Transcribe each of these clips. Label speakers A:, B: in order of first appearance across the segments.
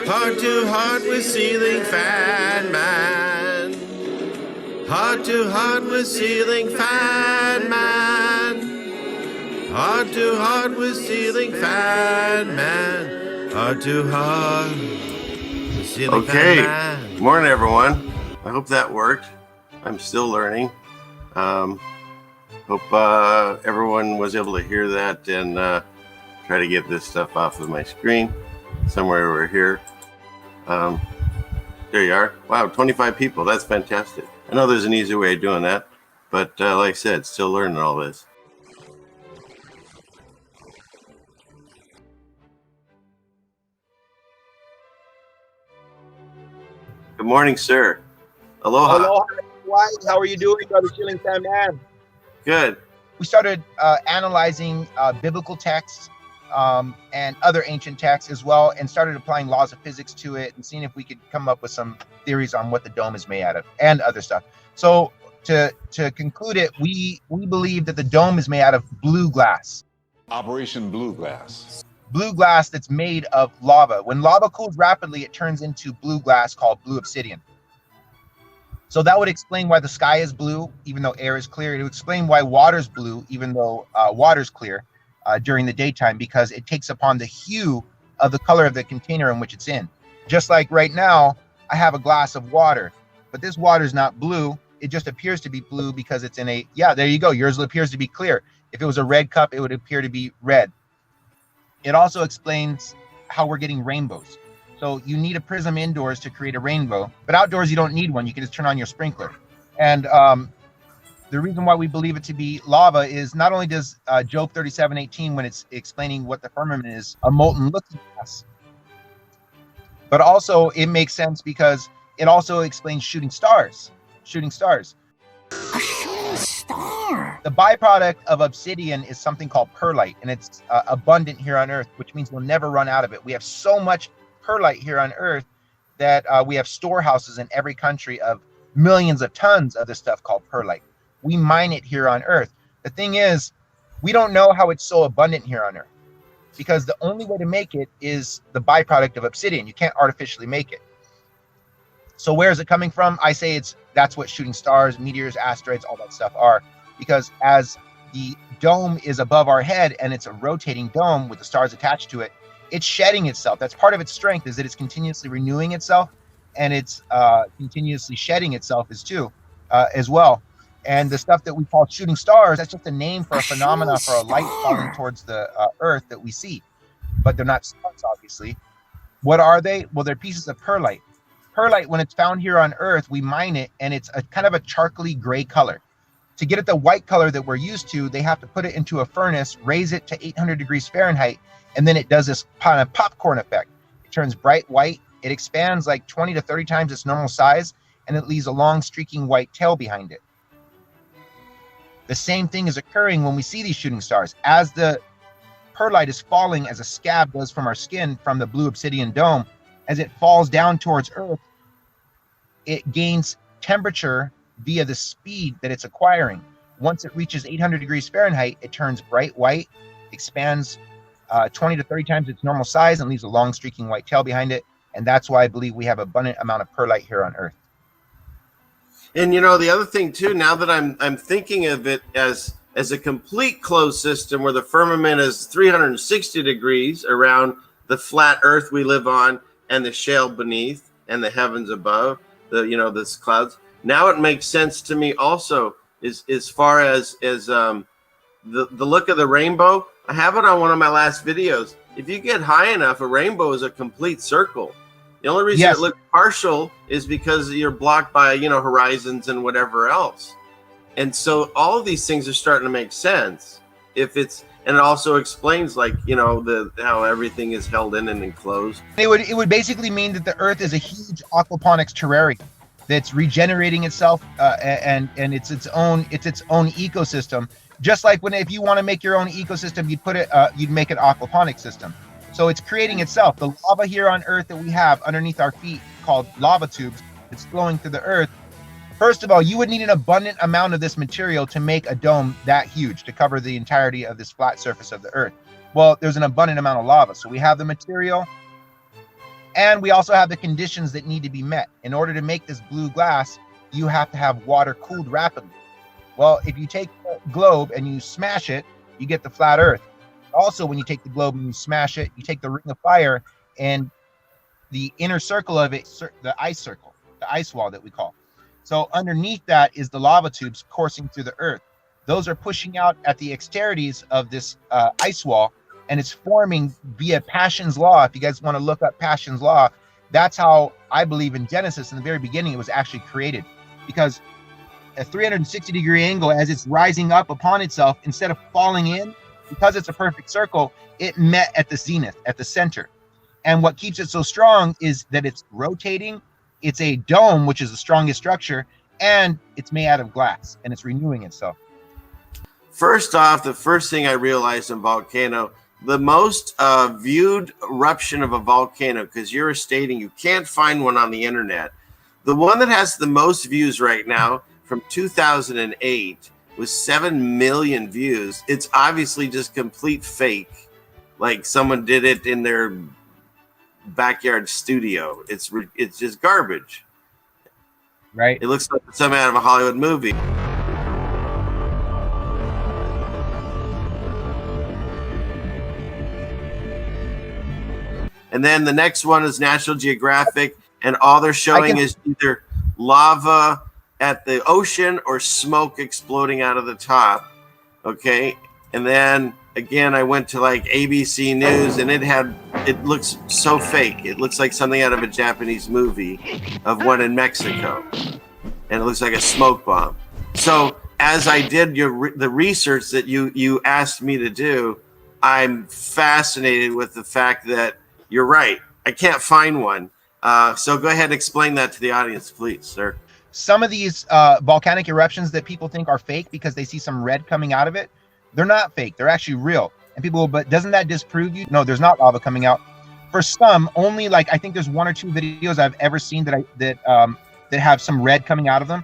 A: Heart to heart with ceiling fan man. Heart to heart with ceiling fan man. Heart to heart with ceiling fan man. Heart to heart with ceiling fan man. Okay, morning everyone. I hope that worked. I'm still learning. Hope everyone was able to hear that and try to get this stuff off of my screen somewhere over here. There you are. Wow, 25 people. That's fantastic. I know there's an easy way of doing that, but like I said, still learning all this. Good morning, sir. Aloha.
B: Aloha. How are you doing, Brother Ceiling Fan Man?
A: Good.
B: We started analyzing biblical texts and other ancient texts as well, and started applying laws of physics to it and seeing if we could come up with some theories on what the dome is made out of and other stuff. So to conclude it, we believe that the dome is made out of blue glass.
C: Operation Blue Glass.
B: Blue glass that's made of lava. When lava cools rapidly, it turns into blue glass called blue obsidian. So that would explain why the sky is blue, even though air is clear. It would explain why water's blue, even though water's clear during the daytime, because it takes upon the hue of the color of the container in which it's in. Just like right now, I have a glass of water, but this water is not blue. It just appears to be blue because it's in a, yeah, there you go. Yours appears to be clear. If it was a red cup, it would appear to be red. It also explains how we're getting rainbows. So you need a prism indoors to create a rainbow, but outdoors you don't need one. You can just turn on your sprinkler. And the reason why we believe it to be lava is not only does Job 37:18, when it's explaining what the firmament is, a molten looking glass, but also it makes sense because it also explains shooting stars. Shooting stars.
D: A shooting star.
B: The byproduct of obsidian is something called perlite, and it's abundant here on Earth, which means we'll never run out of it. We have so much perlite here on Earth that we have storehouses in every country of millions of tons of this stuff called perlite. We mine it here on Earth. The thing is, we don't know how it's so abundant here on Earth, because the only way to make it is the byproduct of obsidian. You can't artificially make it. So where is it coming from? I say that's what shooting stars, meteors, asteroids, all that stuff are, because as the dome is above our head and it's a rotating dome with the stars attached to it, it's shedding itself. That's part of its strength, is that it's continuously renewing itself, and it's continuously shedding itself as well. And the stuff that we call shooting stars, that's just a name for a phenomena, for a light falling towards the Earth that we see. But they're not stars, obviously. What are they? Well, they're pieces of perlite. Perlite, when it's found here on Earth, we mine it, and it's a kind of a charcoaly gray color. To get it the white color that we're used to, they have to put it into a furnace, raise it to 800 degrees Fahrenheit, and then it does this kind of popcorn effect. It turns bright white. It expands like 20 to 30 times its normal size, and it leaves a long streaking white tail behind it. The same thing is occurring when we see these shooting stars. As the perlite is falling, as a scab does from our skin from the blue obsidian dome, as it falls down towards Earth, it gains temperature via the speed that it's acquiring. Once it reaches 800 degrees Fahrenheit, it turns bright white, expands 20 to 30 times its normal size, and leaves a long streaking white tail behind it. And that's why I believe we have abundant amount of perlite here on Earth.
A: And you know, the other thing too, now that I'm thinking of it as a complete closed system where the firmament is 360 degrees around the flat Earth we live on, and the shale beneath, and the heavens above, this clouds. Now it makes sense to me also, as far as the look of the rainbow. I have it on one of my last videos. If you get high enough, a rainbow is a complete circle. The only reason it looks partial is because you're blocked by, horizons and whatever else. And so all of these things are starting to make sense. And it also explains, like, how everything is held in and enclosed.
B: It would basically mean that the Earth is a huge aquaponics terrarium that's regenerating itself, and it's its own ecosystem. Just like if you want to make your own ecosystem, you'd make an aquaponic system. So it's creating itself. The lava here on Earth that we have underneath our feet, called lava tubes, it's flowing through the Earth. First of all, you would need an abundant amount of this material to make a dome that huge, to cover the entirety of this flat surface of the Earth. Well, there's an abundant amount of lava. So we have the material, And we also have the conditions that need to be met. In order to make this blue glass, you have to have water cooled rapidly. Well, if you take the globe and you smash it, you get the flat Earth. Also, when you take the globe and you smash it, you take the ring of fire, and the inner circle of it, the ice circle, the ice wall that we call. So underneath that is the lava tubes coursing through the Earth. Those are pushing out at the extremities of this ice wall, and it's forming via Passion's law. If you guys want to look up Passion's law, that's how I believe in Genesis in the very beginning it was actually created, because a 360-degree angle, as it's rising up upon itself, instead of falling in, because it's a perfect circle, it met at the zenith, at the center. And what keeps it so strong is that it's rotating. It's a dome, which is the strongest structure, and it's made out of glass, and it's renewing itself.
A: First off, the first thing I realized in Volcano, the most viewed eruption of a volcano, because you're stating you can't find one on the internet. The one that has the most views right now from 2008 with 7 million views. It's obviously just complete fake. Like someone did it in their backyard studio. It's just garbage.
B: Right.
A: It looks like something out of a Hollywood movie. And then the next one is National Geographic, and all they're showing is either lava at the ocean or smoke exploding out of the top. Okay. And then again, I went to like ABC News, and it looks so fake. It looks like something out of a Japanese movie of one in Mexico. And it looks like a smoke bomb. So as I did the research that you asked me to do, I'm fascinated with the fact that you're right. I can't find one. So go ahead and explain that to the audience, please, sir.
B: Some of these volcanic eruptions that people think are fake because they see some red coming out of it, they're not fake. They're actually real. And people will, but doesn't that disprove you? No, there's not lava coming out. For some, only like I think there's 1 or 2 videos I've ever seen that have some red coming out of them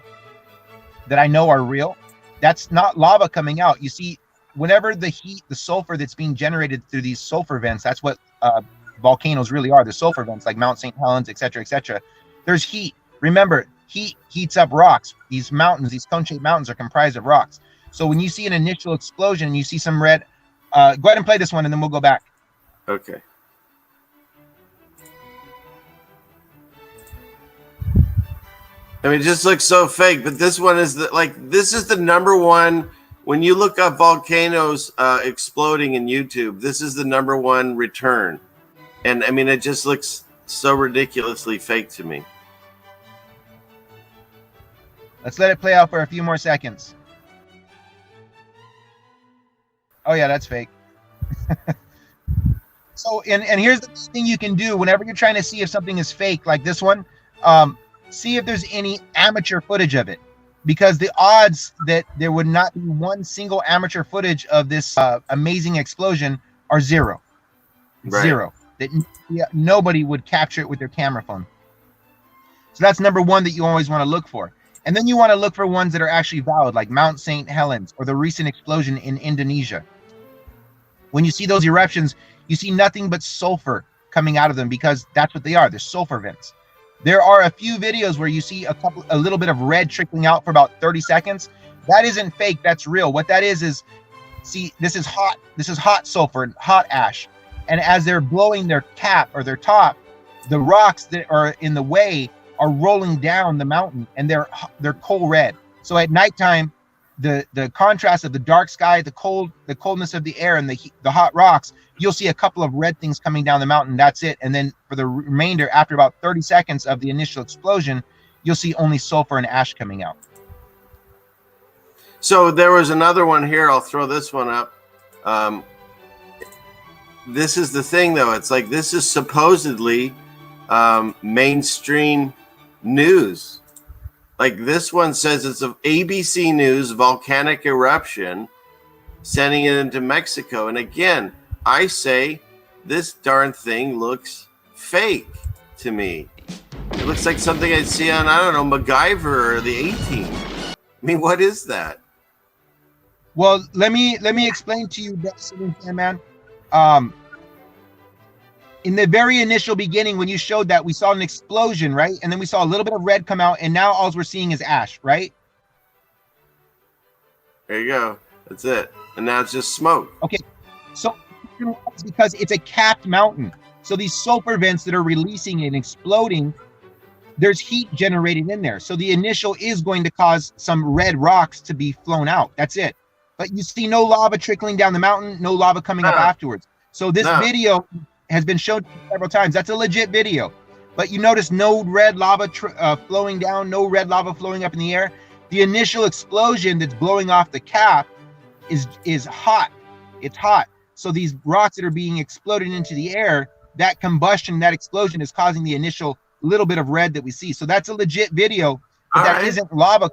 B: that I know are real. That's not lava coming out. You see, whenever the heat, the sulfur that's being generated through these sulfur vents, that's what volcanoes really are. The sulfur vents, like Mount St. Helens, etc., etc. There's heat. Remember, heat heats up rocks. These mountains, these cone-shaped mountains, are comprised of rocks. So when you see an initial explosion, you see some red. Go ahead and play this one, and then we'll go back.
A: Okay. I mean, it just looks so fake. But this one is this is the number one. When you look up volcanoes exploding in YouTube, this is the number one return. And I mean, it just looks so ridiculously fake to me.
B: Let's let it play out for a few more seconds. Oh yeah, that's fake. So, and here's the thing you can do whenever you're trying to see if something is fake, like this one. See if there's any amateur footage of it, because the odds that there would not be one single amateur footage of this amazing explosion are zero.
A: Right.
B: Zero. That nobody would capture it with their camera phone. So that's number one that you always want to look for. And then you want to look for ones that are actually valid, like Mount St. Helens or the recent explosion in Indonesia. When you see those eruptions, you see nothing but sulfur coming out of them, because that's what they are. They're sulfur vents. There are a few videos where you see a little bit of red trickling out for about 30 seconds. That isn't fake. That's real. What that is see, this is hot. This is hot sulfur, hot ash. And as they're blowing their cap or their top, the rocks that are in the way are rolling down the mountain, and they're coal red. So at nighttime, the contrast of the dark sky, the coldness of the air, and the hot rocks, you'll see a couple of red things coming down the mountain. That's it. And then for the remainder, after about 30 seconds of the initial explosion, you'll see only sulfur and ash coming out.
A: So there was another one here. I'll throw this one up. This is the thing, though. It's like, this is supposedly mainstream news. Like this one says it's of ABC News volcanic eruption, sending it into Mexico. And again, I say this darn thing looks fake to me. It looks like something I'd see on, I don't know, MacGyver or the A-Team. I mean, what is that?
B: Well, let me explain to you, man. In the very initial beginning, when you showed that, we saw an explosion, right? And then we saw a little bit of red come out, and now all we're seeing is ash, right?
A: There you go. That's it. And now it's just smoke.
B: Okay, so it's because it's a capped mountain. So these sulfur vents that are releasing and exploding, there's heat generated in there. So the initial is going to cause some red rocks to be flown out. That's it. But you see no lava trickling down the mountain, no lava coming up afterwards. So this video has been shown several times. That's a legit video. But you notice no red lava flowing down, no red lava flowing up in the air. The initial explosion that's blowing off the cap is hot. It's hot. So these rocks that are being exploded into the air, that combustion, that explosion is causing the initial little bit of red that we see. So that's a legit video, but that isn't lava.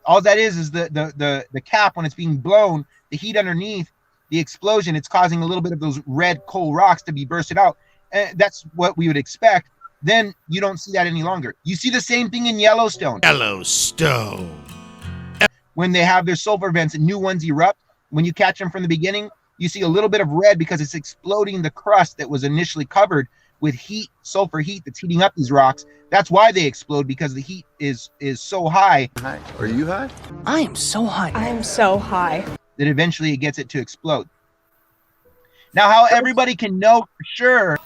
B: All that is the cap when it's being blown, the heat underneath, the explosion, it's causing a little bit of those red coal rocks to be bursted out. And that's what we would expect. Then you don't see that any longer. You see the same thing in Yellowstone. When they have their sulfur vents and new ones erupt, when you catch them from the beginning, you see a little bit of red because it's exploding the crust that was initially covered with heat, sulfur heat that's heating up these rocks. That's why they explode, because the heat is so high.
E: Hi. Are you high?
D: I am so high.
F: I am so high.
B: That eventually it gets it to explode. Now, how everybody can know for sure,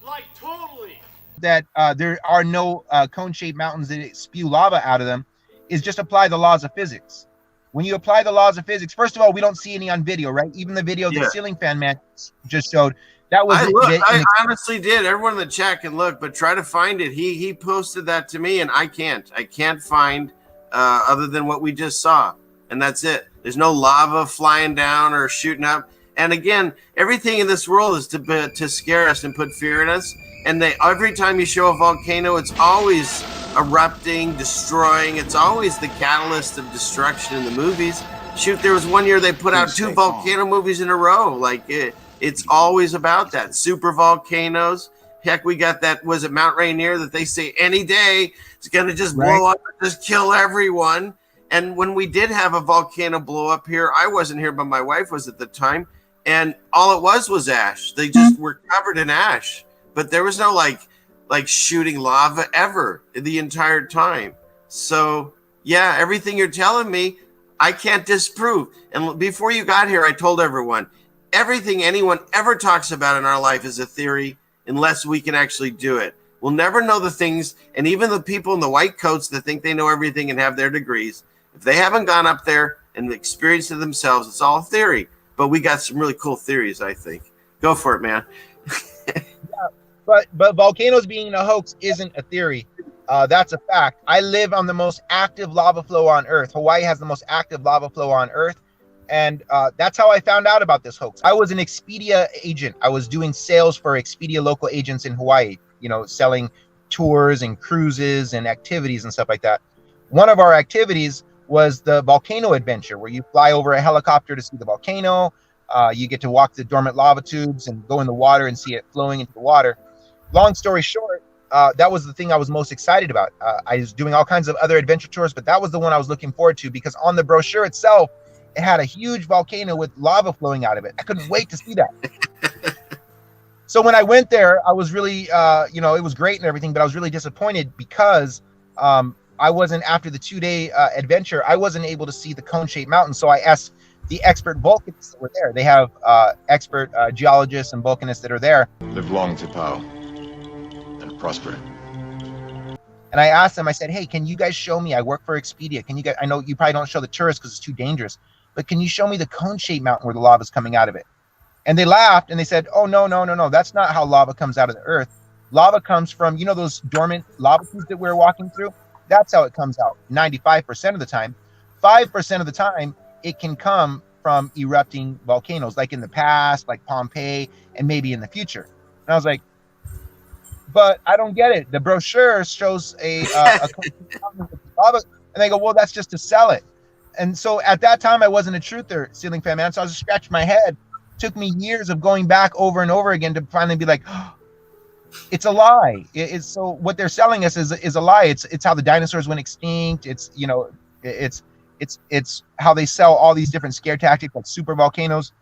G: like totally,
B: that there are no cone-shaped mountains that spew lava out of them is just apply the laws of physics. When you apply the laws of physics, first of all, we don't see any on video, right? Even the video that Ceiling Fan Man just showed, that was
A: I honestly did. Everyone in the chat can look, but try to find it. He posted that to me, and I can't find other than what we just saw, and that's it. There's no lava flying down or shooting up. And again, everything in this world is to scare us and put fear in us. And every time you show a volcano, it's always erupting, destroying. It's always the catalyst of destruction in the movies. Shoot, there was one year they put out 2 volcano movies in a row. Like it's always about that. Super volcanoes. Heck, we got that, was it Mount Rainier, that they say any day it's going to just blow up and just kill everyone. And when we did have a volcano blow up here, I wasn't here, but my wife was at the time. And all it was ash. They just were covered in ash. But there was no like shooting lava ever the entire time. So yeah, everything you're telling me, I can't disprove. And before you got here, I told everyone, everything anyone ever talks about in our life is a theory unless we can actually do it. We'll never know the things. And even the people in the white coats that think they know everything and have their degrees, if they haven't gone up there and experienced it themselves, it's all theory. But we got some really cool theories, I think. Go for it, man.
B: But volcanoes being a hoax isn't a theory. That's a fact. I live on the most active lava flow on Earth. Hawaii has the most active lava flow on Earth. And that's how I found out about this hoax. I was an Expedia agent. I was doing sales for Expedia local agents in Hawaii, selling tours and cruises and activities and stuff like that. One of our activities was the volcano adventure, where you fly over a helicopter to see the volcano. You get to walk the dormant lava tubes and go in the water and see it flowing into the water. Long story short, that was the thing I was most excited about. I was doing all kinds of other adventure tours, but that was the one I was looking forward to, because on the brochure itself, it had a huge volcano with lava flowing out of it. I couldn't wait to see that. So when I went there, I was really, it was great and everything, but I was really disappointed because I wasn't, after the 2-day adventure, I wasn't able to see the cone-shaped mountain. So I asked the expert volcanists that were there. They have expert geologists and volcanists that are there.
E: Live long, Tipao, and prosper.
B: And I asked them, I said, hey, can you guys show me? I work for Expedia. Can you guys, I know you probably don't show the tourists because it's too dangerous, but can you show me the cone-shaped mountain where the lava is coming out of it? And they laughed and they said, oh, no. That's not how lava comes out of the earth. Lava comes from, those dormant lava tubes that we're walking through? That's how it comes out 95% of the time. 5% of the time, it can come from erupting volcanoes, like in the past, like Pompeii, and maybe in the future. And I was like, but I don't get it. The brochure shows a lava, and they go, well, that's just to sell it. And so at that time, I wasn't a truther, Ceiling Fan Man. So I was just scratching my head. It took me years of going back over and over again to finally be like, oh, it's a lie. It's so what they're selling us is a lie. It's how the dinosaurs went extinct. It's how they sell all these different scare tactics like super volcanoes.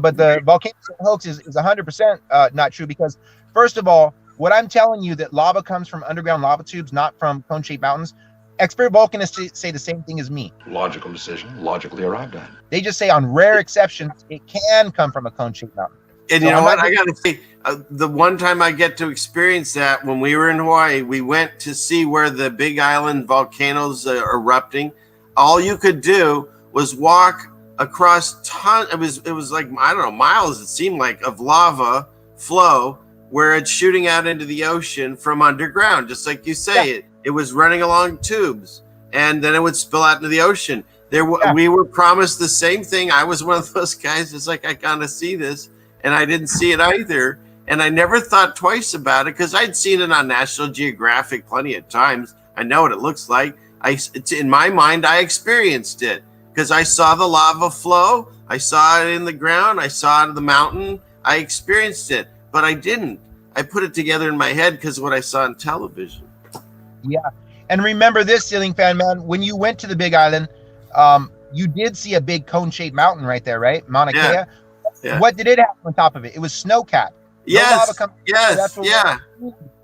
B: But the volcano hoax is 100% not true, because first of all, what I'm telling you, that lava comes from underground lava tubes, not from cone-shaped mountains. Expert volcanists say the same thing as me.
E: Logical decision, logically arrived at.
B: They just say on rare exceptions, it can come from a cone-shaped mountain.
A: And you know what? I got to say, the one time I get to experience that, when we were in Hawaii, we went to see where the Big Island volcanoes are erupting. All you could do was walk across it was like, I don't know, miles, it seemed like, of lava flow where it's shooting out into the ocean from underground, just like you say. It was running along tubes, and then it would spill out into the ocean. We were promised the same thing. I was one of those guys that's like, I gotta see this, and I didn't see it either. And I never thought twice about it, because I'd seen it on National Geographic plenty of times. I know what it looks like. In my mind, I experienced it, because I saw the lava flow. I saw it in the ground. I saw it in the mountain. I experienced it, but I didn't. I put it together in my head because of what I saw on television.
B: Yeah. And remember this, Ceiling Fan Man, when you went to the Big Island, you did see a big cone-shaped mountain right there, right? Mauna Kea.
A: Yeah.
B: What did it have on top of it? It was snow-capped.
A: Yes.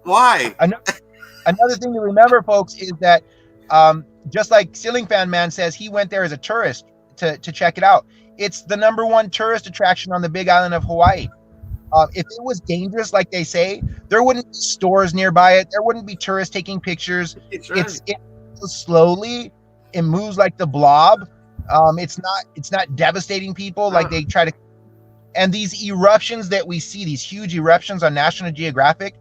A: Why?
B: Another thing to remember, folks, is that just like Ceiling Fan Man says, he went there as a tourist to check it out. It's the #1 tourist attraction on the Big Island of Hawaii. If it was dangerous, like they say, there wouldn't be stores nearby it. There wouldn't be tourists taking pictures. It moves slowly. It moves like the blob. It's not devastating people like they try to. And these eruptions that we see, these huge eruptions on National Geographic,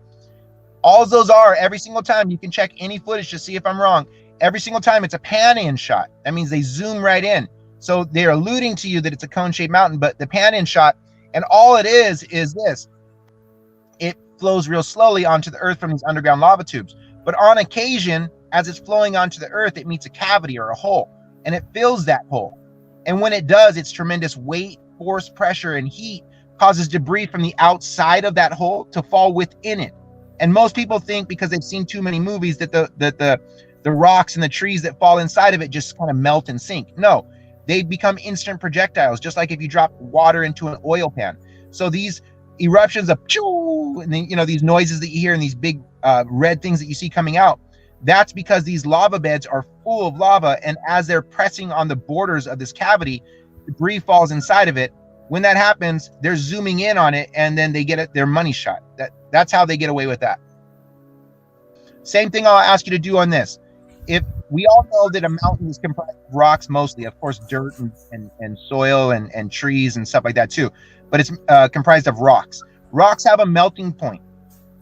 B: all those are, every single time, you can check any footage to see if I'm wrong. Every single time it's a pan-in shot. That means they zoom right in. So they're alluding to you that it's a cone-shaped mountain, but the pan-in shot, and all it is this. It flows real slowly onto the earth from these underground lava tubes. But on occasion, as it's flowing onto the earth, it meets a cavity or a hole, and it fills that hole. And when it does, its tremendous weight, force, pressure, and heat causes debris from the outside of that hole to fall within it. And most people think, because they've seen too many movies, that the rocks and the trees that fall inside of it just kind of melt and sink. No, they become instant projectiles, just like if you drop water into an oil pan. So these eruptions of choo, and then, these noises that you hear and these big red things that you see coming out, that's because these lava beds are full of lava, and as they're pressing on the borders of this cavity, debris falls inside of it. When that happens, they're zooming in on it, and then they get their money shot. That's how they get away with that. Same thing I'll ask you to do on this. If we all know that a mountain is comprised of rocks mostly, of course, dirt and soil and trees and stuff like that too, but it's comprised of rocks. Rocks have a melting point.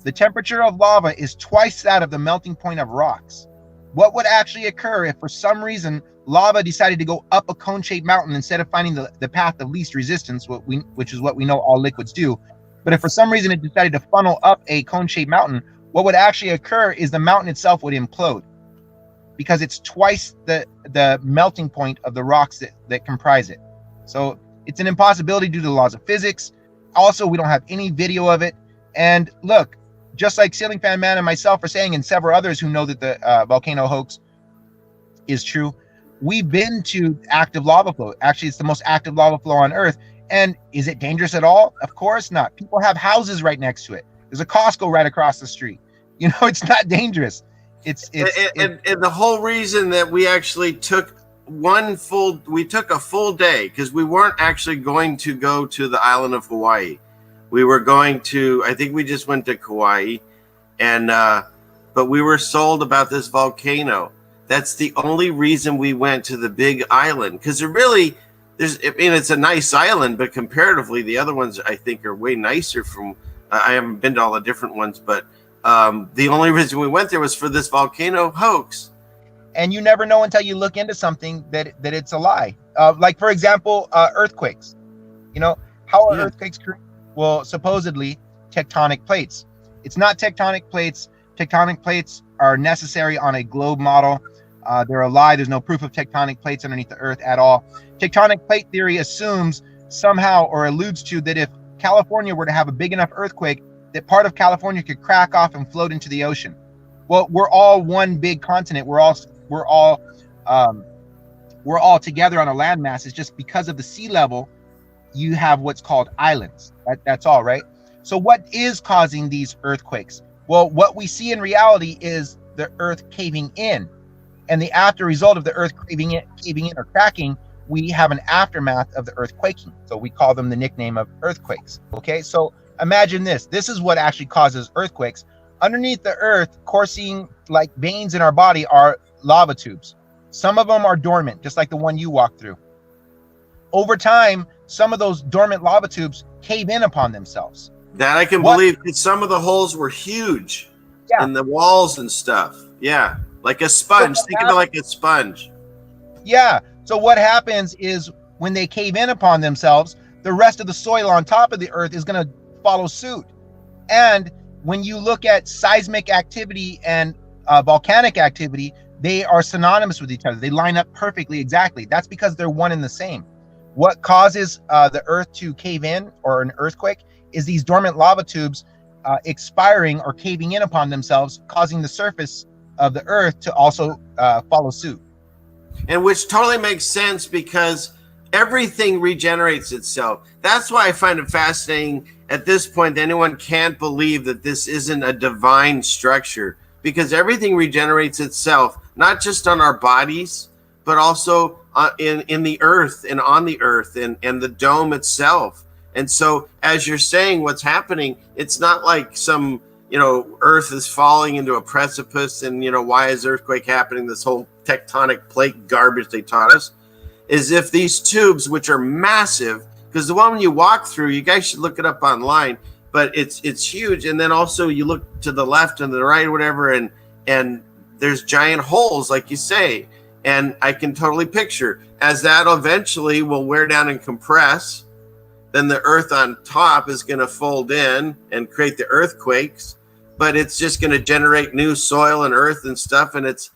B: The temperature of lava is twice that of the melting point of rocks. What would actually occur if for some reason lava decided to go up a cone-shaped mountain instead of finding the path of least resistance, which is what we know all liquids do? But if for some reason it decided to funnel up a cone-shaped mountain, what would actually occur is the mountain itself would implode, because it's twice the melting point of the rocks that comprise it. So it's an impossibility due to the laws of physics. Also, we don't have any video of it. And look, just like Ceiling Fan Man and myself are saying, and several others who know that the volcano hoax is true, we've been to active lava flow. Actually, it's the most active lava flow on Earth. And is it dangerous at all? Of course not. People have houses right next to it. There's a Costco right across the street. It's not dangerous. And
A: the whole reason that we actually took a full day, because we weren't actually going to go to the island of Hawaii. We were going to, I think we just went to Kauai, but we were sold about this volcano. That's the only reason we went to the Big Island, because it's a nice island, but comparatively, the other ones I think are way nicer. I haven't been to all the different ones, but the only reason we went there was for this volcano hoax.
B: And you never know until you look into something that it's a lie. Like, for example, earthquakes. How are earthquakes created? Well, supposedly tectonic plates. It's not tectonic plates. Tectonic plates are necessary on a globe model. They're a lie. There's no proof of tectonic plates underneath the earth at all. Tectonic plate theory assumes somehow, or alludes to, that if California were to have a big enough earthquake, that part of California could crack off and float into the ocean. Well, we're all one big continent. We're all together on a landmass. It's just because of the sea level you have what's called islands. That's all, right? So what is causing these earthquakes? Well, what we see in reality is the earth caving in. And the after result of the earth caving in or cracking, we have an aftermath of the earth quaking. So we call them the nickname of earthquakes. Okay, so imagine this. This is what actually causes earthquakes. Underneath the earth, coursing like veins in our body, are lava tubes. Some of them are dormant, just like the one you walked through. Over time, some of those dormant lava tubes cave in upon themselves.
A: That I can
B: What?
A: believe, because some of the holes were huge
B: Yeah.
A: in the walls and stuff. Yeah, like a sponge. Think of it like a sponge.
B: Yeah. So what happens is when they cave in upon themselves, the rest of the soil on top of the earth is going to follow suit. And when you look at seismic activity and volcanic activity, they are synonymous with each other. They line up perfectly, exactly. That's because they're one and the same. What causes the earth to cave in, or an earthquake, is these dormant lava tubes expiring or caving in upon themselves, causing the surface of the earth to also follow suit.
A: And which totally makes sense, because everything regenerates itself. That's why I find it fascinating at this point that anyone can't believe that this isn't a divine structure, because everything regenerates itself, not just on our bodies, but also in the earth and on the earth and the dome itself. And so, as you're saying, what's happening, it's not like some, earth is falling into a precipice and, why is earthquake happening? This whole tectonic plate garbage they taught us, is if these tubes, which are massive, because the one you walk through, you guys should look it up online, but it's huge. And then also you look to the left and the right or whatever, and there's giant holes, like you say. And I can totally picture, as that eventually will wear down and compress, then the earth on top is going to fold in and create the earthquakes, but it's just going to generate new soil and earth and stuff. And it's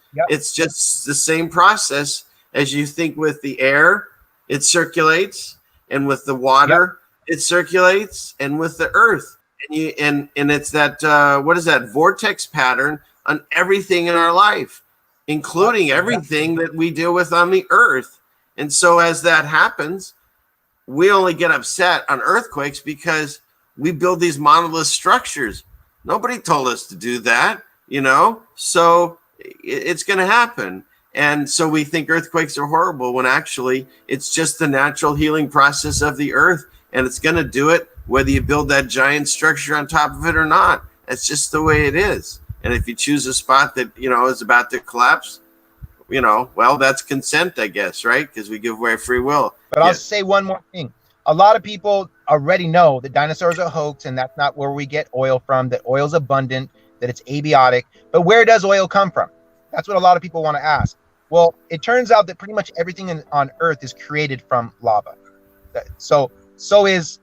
A: just the same process as you think with the air, it circulates, and with the water, it circulates, and with the earth. And it's that, what is that, vortex pattern on everything in our life, including everything that we deal with on the earth. And so as that happens, we only get upset on earthquakes because we build these monolith structures. Nobody told us to do that, so it's going to happen. And so we think earthquakes are horrible, when actually it's just the natural healing process of the earth, and it's going to do it whether you build that giant structure on top of it or not. That's just the way it is. And if you choose a spot that, is about to collapse, well, that's consent, I guess, right? Because we give away free will.
B: But I'll say one more thing. A lot of people already know that dinosaurs are a hoax, and that's not where we get oil from, that oil's abundant, that it's abiotic. But where does oil come from? That's what a lot of people want to ask. Well, it turns out that pretty much everything on Earth is created from lava. So is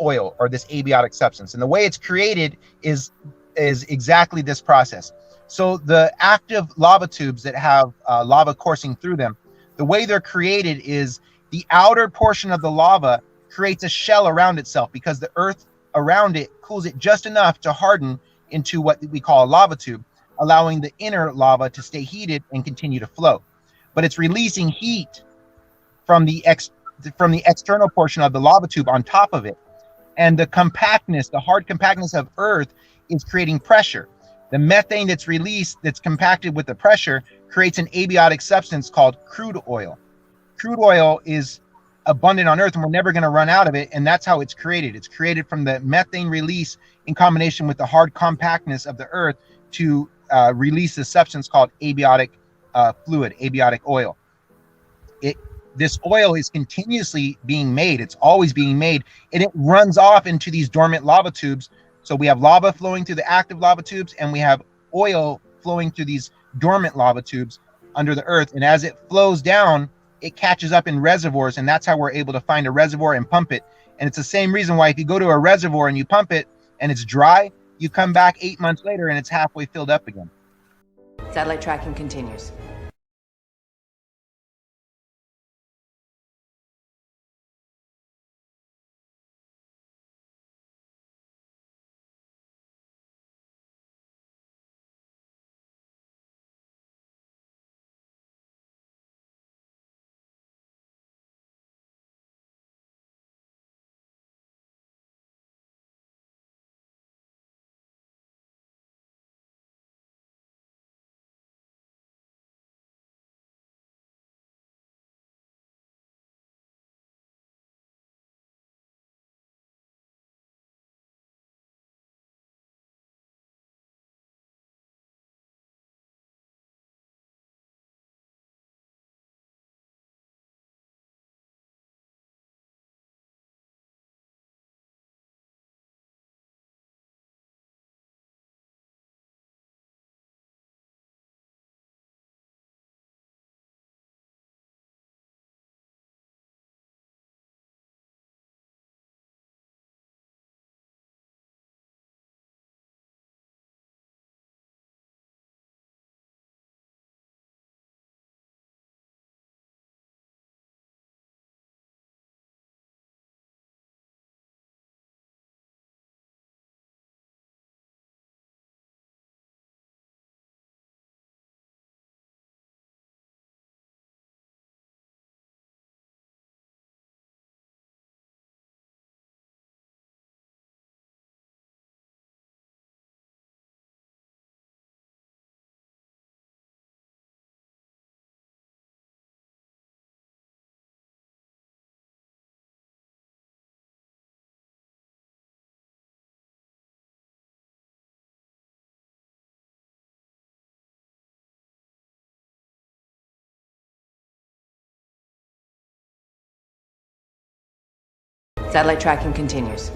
B: oil, or this abiotic substance. And the way it's created is exactly this process. So the active lava tubes that have lava coursing through them, the way they're created is the outer portion of the lava creates a shell around itself, because the earth around it cools it just enough to harden into what we call a lava tube, allowing the inner lava to stay heated and continue to flow. But it's releasing heat from the external portion of the lava tube on top of it. And the compactness, the hard compactness of earth, is creating pressure. The methane that's released, that's compacted with the pressure, creates an abiotic substance called crude oil. Crude oil is abundant on Earth, and we're never going to run out of it. And that's how it's created. It's created from the methane release in combination with the hard compactness of the Earth to release a substance called abiotic fluid, abiotic oil. This oil is continuously being made. It's always being made, and it runs off into these dormant lava tubes. So we have lava flowing through the active lava tubes, and we have oil flowing through these dormant lava tubes under the earth. And as it flows down, it catches up in reservoirs, and that's how we're able to find a reservoir and pump it. And it's the same reason why if you go to a reservoir and you pump it and it's dry, you come back 8 months later and it's halfway filled up again.
F: Satellite tracking continues. Satellite tracking continues.